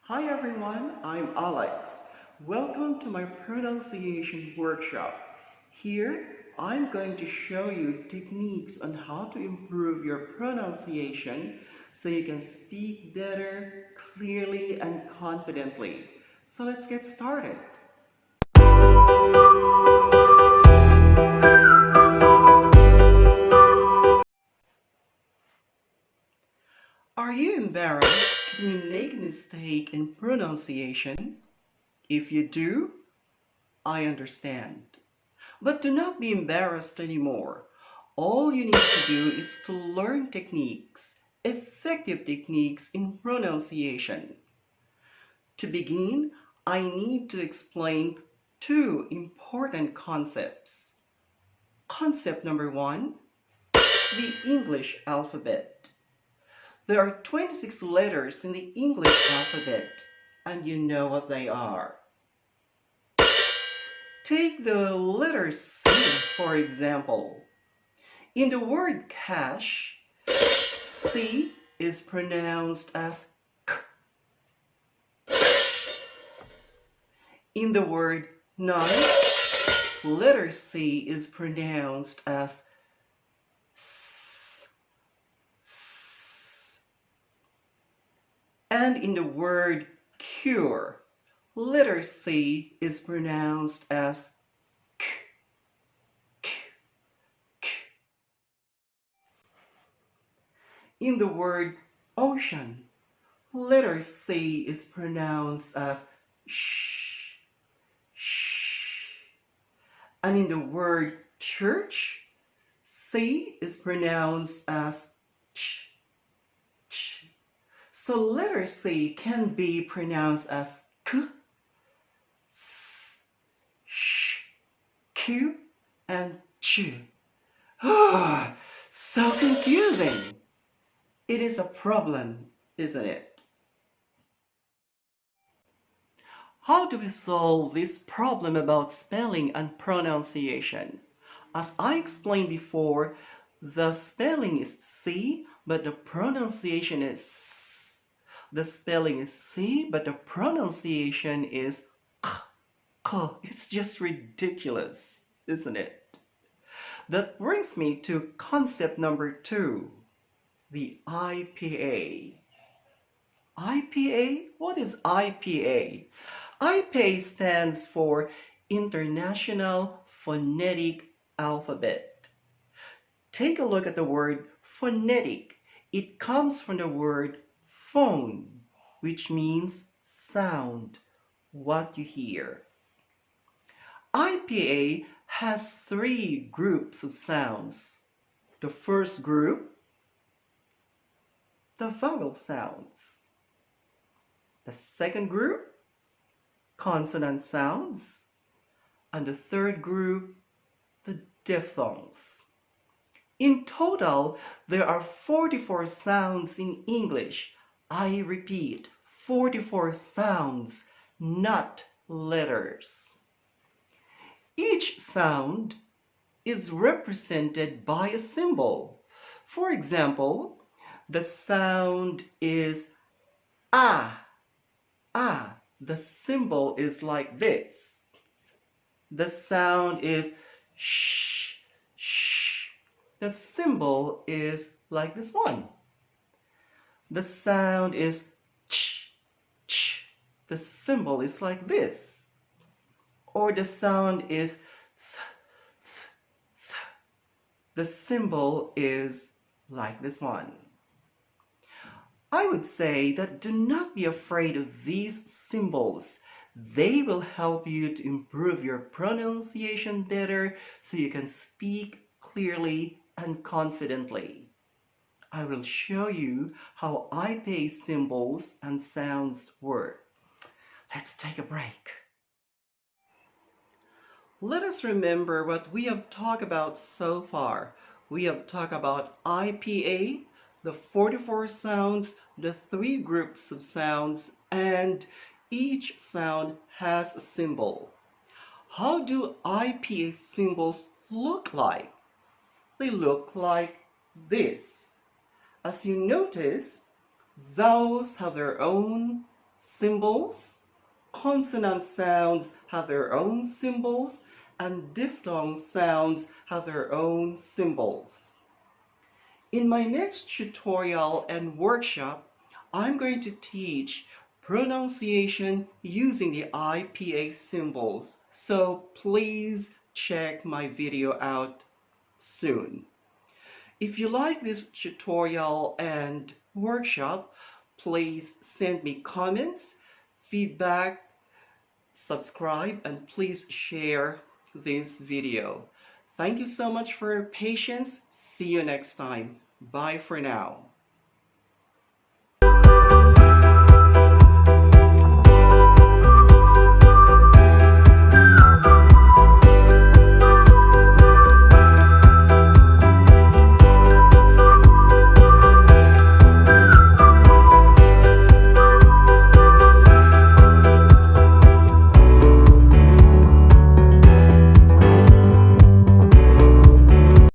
Hi everyone, I'm Alex. Welcome to my pronunciation workshop. Here, I'm going to show you techniques on how to improve your pronunciation so you can speak better, clearly, and confidently. So let's get started. Are you embarrassed when you make a mistake in pronunciation? If you do, I understand. But do not be embarrassed anymore. All you need to do is to learn techniques, effective techniques in pronunciation. To begin, I need to explain two important concepts. Concept number one, the English alphabet. There are 26 letters in the English alphabet, and you know what they are. Take the letter C, for example. In the word cash, C is pronounced as K. In the word knife, letter C is pronounced as S. S. And in the word cure, letter C is pronounced as K. K. K. In the word ocean, letter C is pronounced as sh, sh. And in the word church, C is pronounced as ch, ch. So letter C can be pronounced as k, s, sh, q, and ch. So confusing. It is a problem, isn't it? How do we solve this problem about spelling and pronunciation? As I explained before, the spelling is C, but the pronunciation is S. The spelling is C, but the pronunciation is K. K. It's just ridiculous, isn't it? That brings me to concept number two, the IPA. IPA? What is IPA? IPA stands for International Phonetic Alphabet. Take a look at the word phonetic. It comes from the word phone, which means sound, what you hear. IPA has three groups of sounds. The first group, the vowel sounds. The second group, consonant sounds. And the third group, the diphthongs. In total, there are 44 sounds in English. I repeat, 44 sounds, not letters. Each sound is represented by a symbol. For example, the sound is ah. Ah, the symbol is like this. The sound is sh, sh. The symbol is like this one. The sound is ch, ch. The symbol is like this. Or the sound is th, th, th. The symbol is like this one. I would say that do not be afraid of these symbols. They will help you to improve your pronunciation better so you can speak clearly and confidently. I will show you how IPA symbols and sounds work. Let's take a break. Let us remember what we have talked about so far. We have talked about IPA, the 44 sounds, the three groups of sounds, and each sound has a symbol. How do IPA symbols look like? They look like this. As you notice, vowels have their own Symbols, consonant sounds have their own symbols, and diphthong sounds have their own symbols. In my next tutorial and workshop, I'm going to teach pronunciation using the IPA symbols, so please check my video out soon. If you like this tutorial and workshop, please send me comments, feedback, subscribe, and please share this video. Thank you so much for your patience. See you next time. Bye for now.